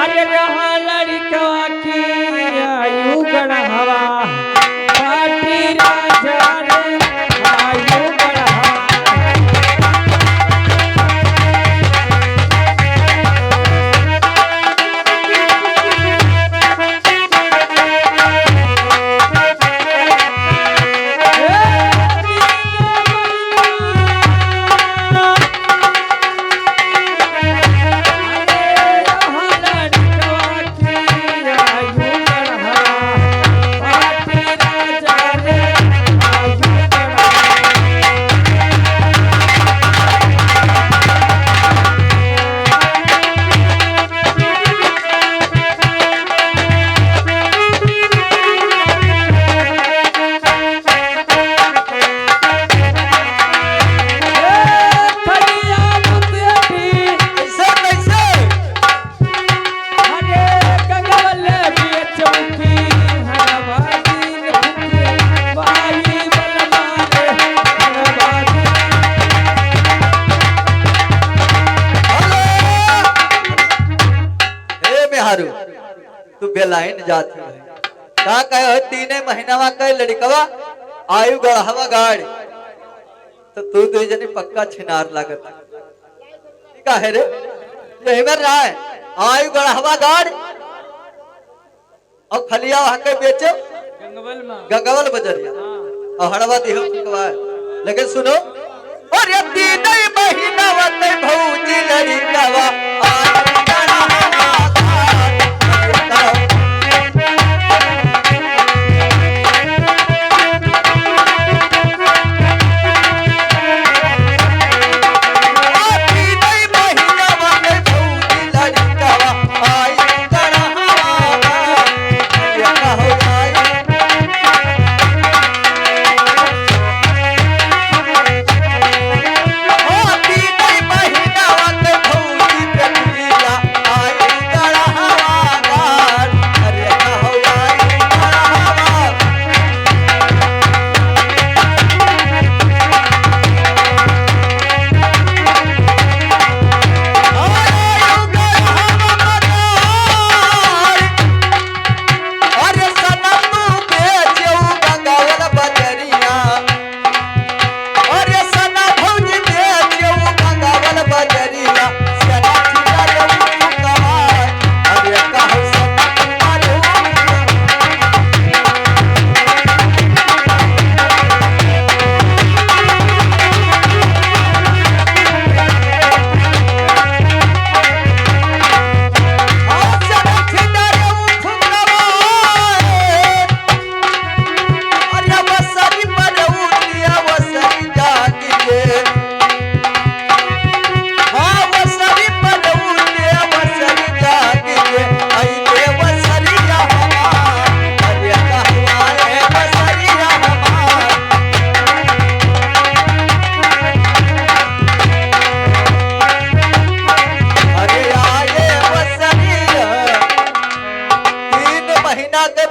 अरे रहा लड़का की आयु गढ़वा पाटी राजा रे आयु गढ़वा तू बेलाइन जाती है का कहे 3 महीना कह लड़कवा आयु गढ़वा गाड़ तो तू तो जनी पक्का छिनार लागत ठीक है रे यही में रहा है आयु गढ़वा गाड़ और खलिया वहां के बेचो गंगवल बजरिया और हड़वा दिहो फुकवा लेकिन सुनो और ये 3 महीना वाले भौजी लड़कवा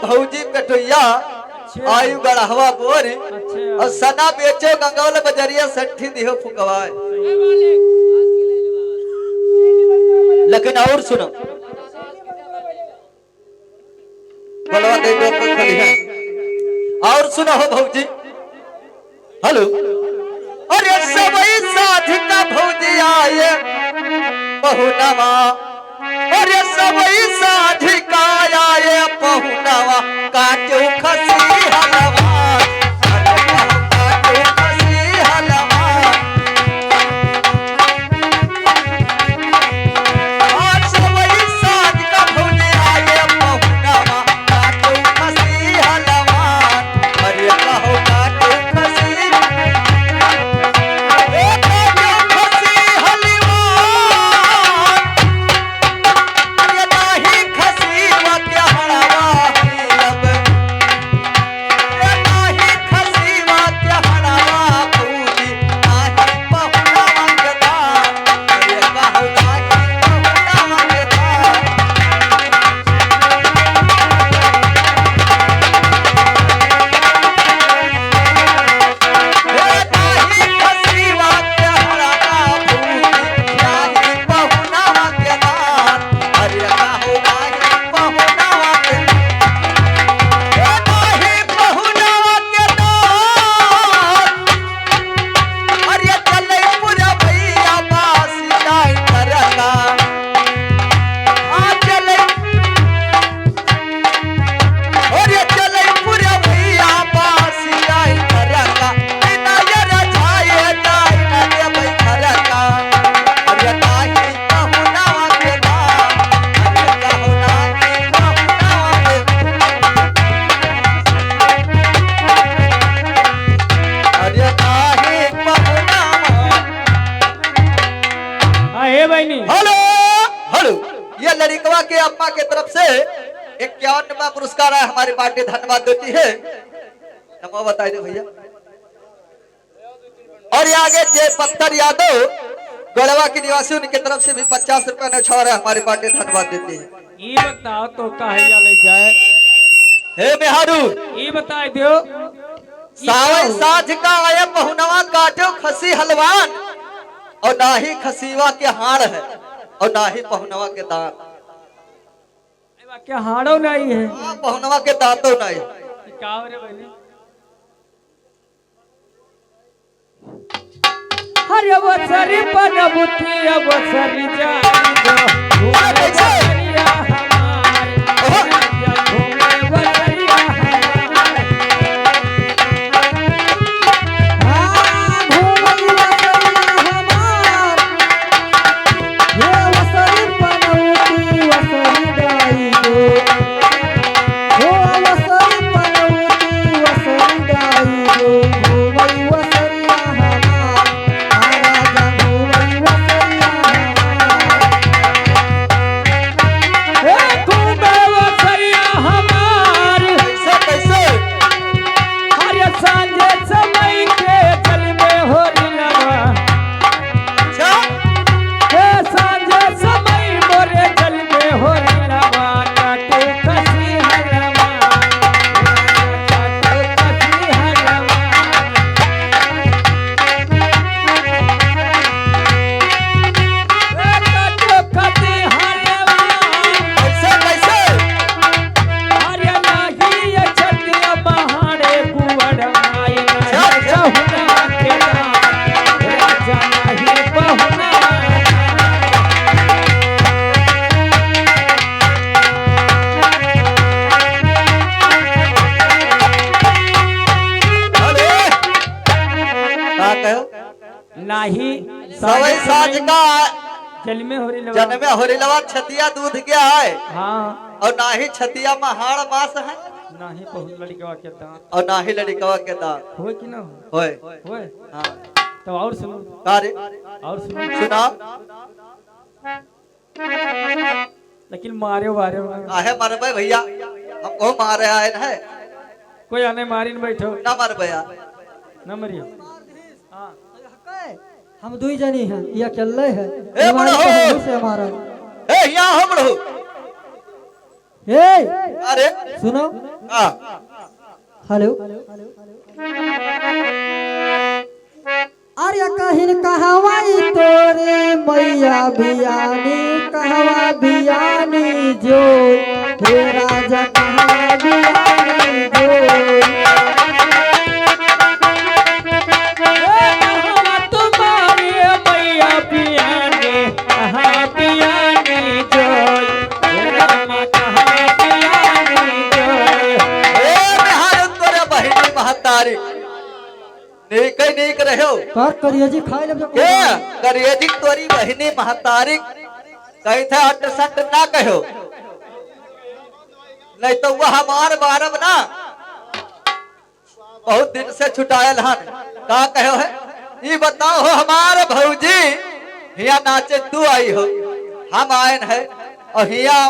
भौजी पेटोया आयु गढ़वा बोर और सना बेचो गंगौल बजरिया सट्ठी दिहो फुकवाए लेकिन और सुनो बोलवा दे दो खली है और सुनो हो भौजी हेलो अरे सबई साधिका भौजी आए बहुनवा अरे सबई साधिका आए बहुनवा काटो खसी हलवा काटो खसी हलवा आज सबई साधिका भौजी आए बहुनवा काटो खसी हलवा अरे कहो काटो खसी ए बहनी हेलो हेलो, ये लड़कवा के अम्मा के तरफ से 51वां पुरस्कार है, हमारी पार्टी धन्यवाद देती है। नमो बताइए दे भैया। और ये आगे जय पत्थर यादव गढ़वा के निवासी, उनके तरफ से भी 50 रुपए न्यौछावर है, हमारी पार्टी धन्यवाद देती है। ये बताओ तो कहिया ले जाए, हे बिहारू ये बता दियो। सावन साझ का आया पहुनवा काटो खसी हलवान, और ना ही खसीवा के हाड़ है और ना ही पहुनवा के दांत। क्या हाड़ो नहीं है, पहुनवा के दांतों नहीं। का रे बहनी हर अवसरी पर बुद्धि अवसरी जाई गो घूमे बसरिया हमार, घूमे बसरिया हमार। हाँ, घूमे बसरिया हमार, ये अवसरी पर बुद्धि अवसरी जाई गो, वो अवसरी पर बुद्धि अवसरी जाई गो, घूमे बसरिया हमार। नाही सवई साज का जन्मे हो रही जन्मे हो रही लवा छतिया दूध गया है, हाँ, और ना ही छतिया में हाड़ मास है, ना ही बहुत लड़का के दांत, और ना ही लड़कवा के दांत होए कि ना होए। होए। हाँ तो और सुनो, कारे और सुनो, सुना। लेकिन मारे वारे आहे मरबे भैया, हमको मारे आए है, कोई आने मारी न बैठो ना मरबे यार, न मरियो। हाँ हम दुई जनी हैं, ये अकेले है ए बड़ो हो से हमारा। ए यहाँ हम रहो। ए अरे सुनो, हाँ हेलो, अरे कहिन कहवाई तोरे मैया बियानी, कहवा बियानी जो हे राजा, कहवा बियानी जो। नीक रहे हो कर करिए जी, खाई ले के करिए जी, तोरी बहिनी महतारी कही थे अट सट ना कहो, नहीं तो वह हमार बारब ना बहुत दिन से छुटायल हन। का कहो है ये बताओ हो, हमारे भौजी हिया नाचे तू आई हो, हम आयन है और हिया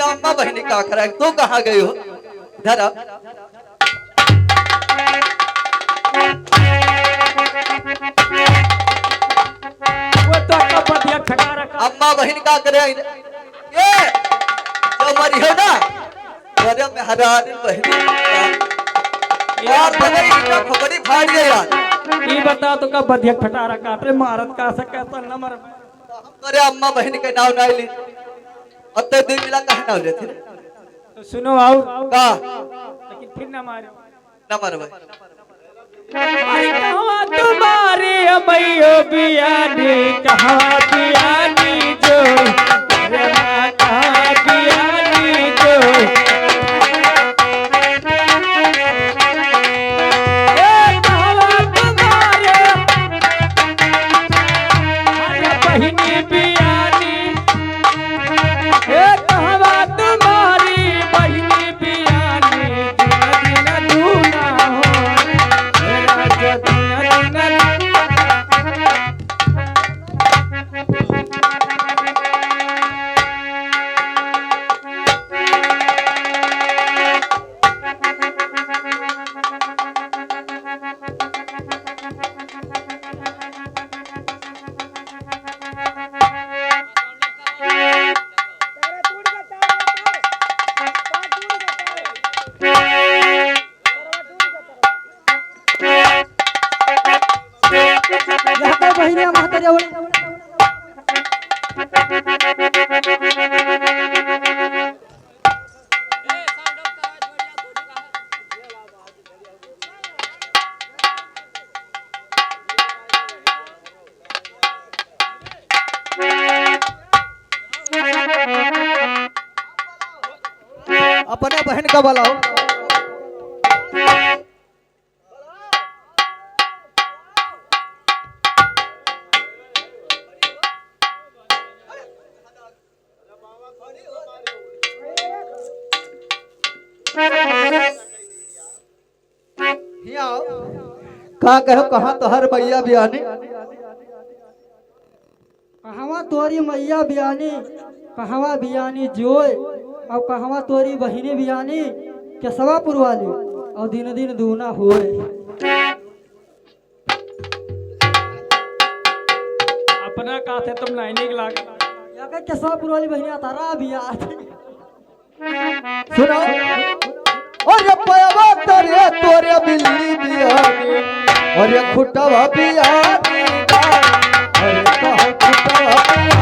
अम्मा बहनी का खरा, तू कहाँ गई हो? इधर आ। वो तो कपड़िया खड़ा रखा। अम्मा बहन का करे ये जो मरी हो ना, अरे में हरानी बहनी यार, बगल का खबरी फाड़ गई यार। ये बता तो कब बधिया खटारा काटे मारत का सके तो न मर। अरे अम्मा बहन के नाव नहीं ली, अत्ते दिन मिला कहे नाव लेते तो सुनो आओ का, लेकिन फिर न मारो न मरवे। अरे कहवा तुम्हारे अमैयो बियानी, कहवा बियानी जो रे माँ, कहवा बियानी जो। ए कहवा तुम्हारे अरे बहिनी बियानी, ए कहवा तुम्हारी बहिनी बियानी दिन दिन दूना हो ए राजा दिन दिन जाता बहिनिया म्हाताऱ्या वळी अपने बहन का बुलाओ। का कहो कहाँ तोहर भैया बियानी कहवा तोरी मैया बियानी कहवा बियानी जोय और कहवा तोरी बहिनी बियानी केसवा पुरवाली और दिन दिन दूना होए। अपना का थे तुम नहीं निकला या के केसवा पुरवाली बहिनिया तारा बिया सुनो और ये पयवा तोरे तोरे बिल्ली बियानी और ये खुटवा बियानी और ये कहो खुटवा बियानी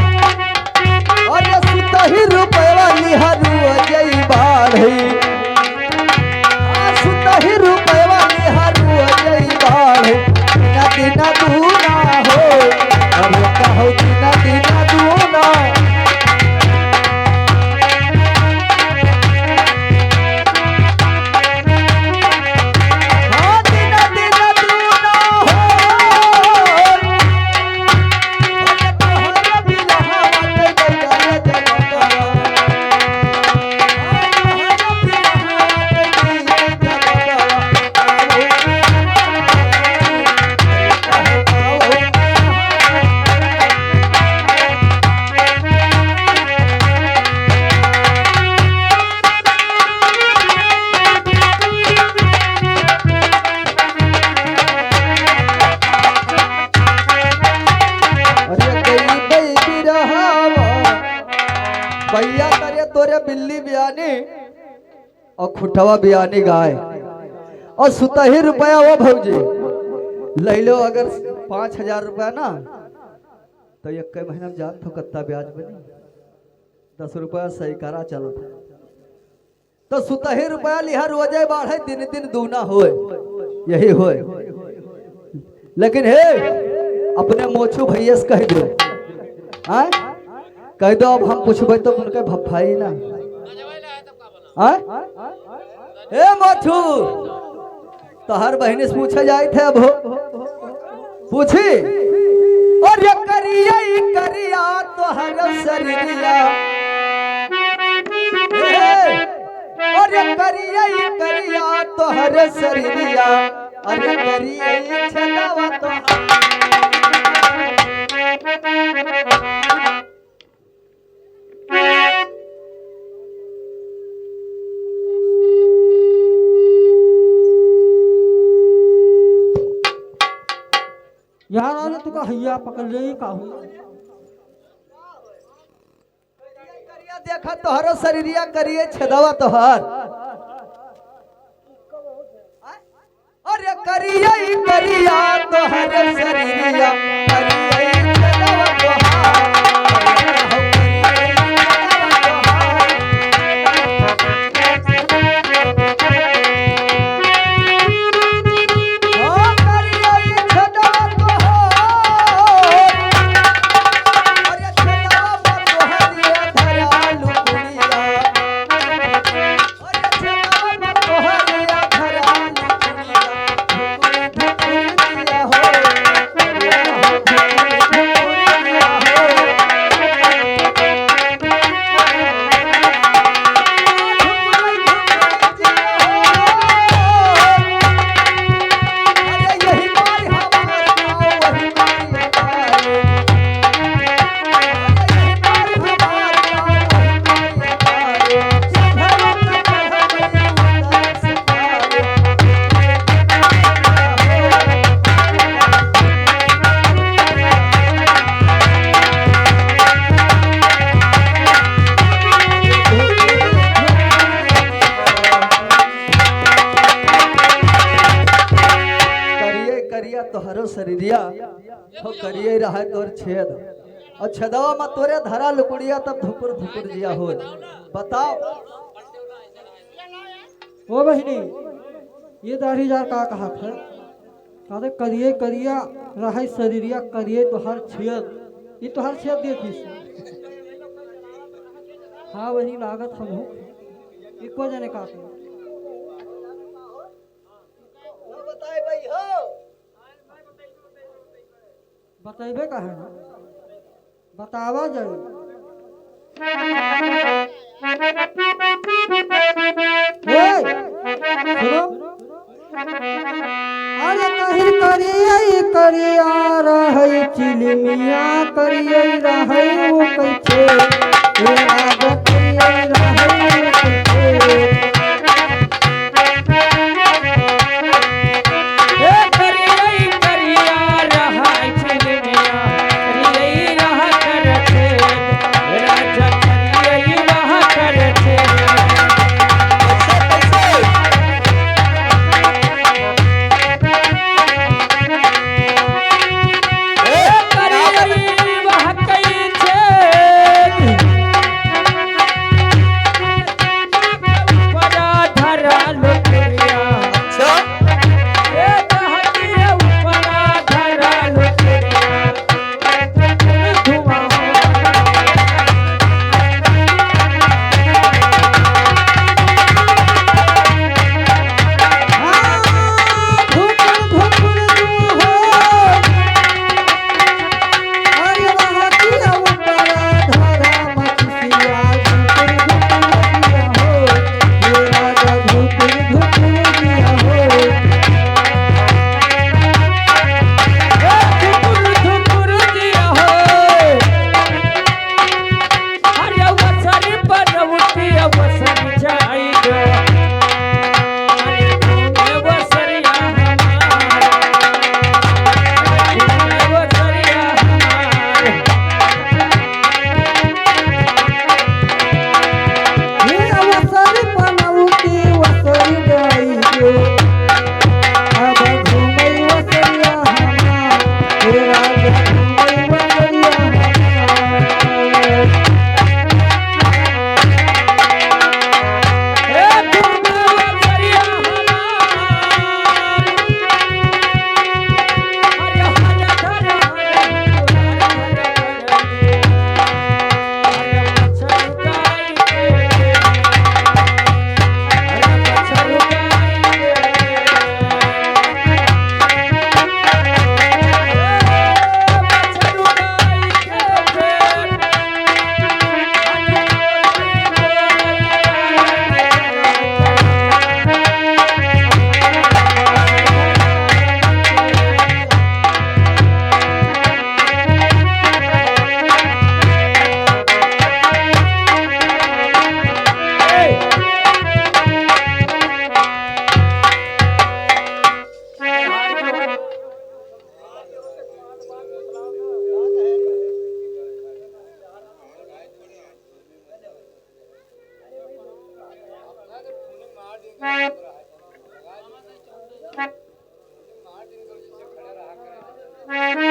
और ये सुतही रुपया निहरू अजय बाढ़ी सुतही रुपया निहरू अजय बाढ़ी दिन दूना हो और कहो दिन दूना हाँ दिन दूना हो और तोहरा बिलहा मत गया जगत भैया करे तोरे बिल्ली बियानी और खुटवा बियानी गाय और सुतही रुपया वो भौजी ले लो अगर 5,000 रुपया ना तो एक महीना में जान तो कत्ता ब्याज बनी 10 रुपया सही करा चलो तो सुतही रुपया लिहा रोजे बाढ़े दिन दिन दूना होए यही होए। लेकिन हे अपने मोछू भैया से कह दो हाँ कह दो अब हम पूछबे तो उनके भफाई ना ए मोछू तो हर बहन से पूछे जाए थे अब पूछी और ये करिया तो हर शरीरिया और ये करिया तो हर शरीरिया अरे करिया छदावा तो यार आने तुका हैया पकड़ ले का हुआ देखा तोहरो शरीरिया करिए छदवा तोहर अरे करिया तोहर शरीरिया करिए छदवा तोहर तोहरो शरीरिया हो करिए रहा तोर छेद और छेदवा में तोरे धरा लुकुड़िया तब धुकुर धुकुर जिया हो बताओ। ओ बहिनी ये दाढ़ी जार का कहा था कहते करिए करिया रहा शरीरिया करिए तोहर छेद ये तोहर छेद देखी हाँ वही लागत हम हो एको जने का बताइबे का है बतावा जाए सुनो अरे कहीं करिए करिया रहे चिलमिया करिए रहे वो कैसे करिए रहे Thank you.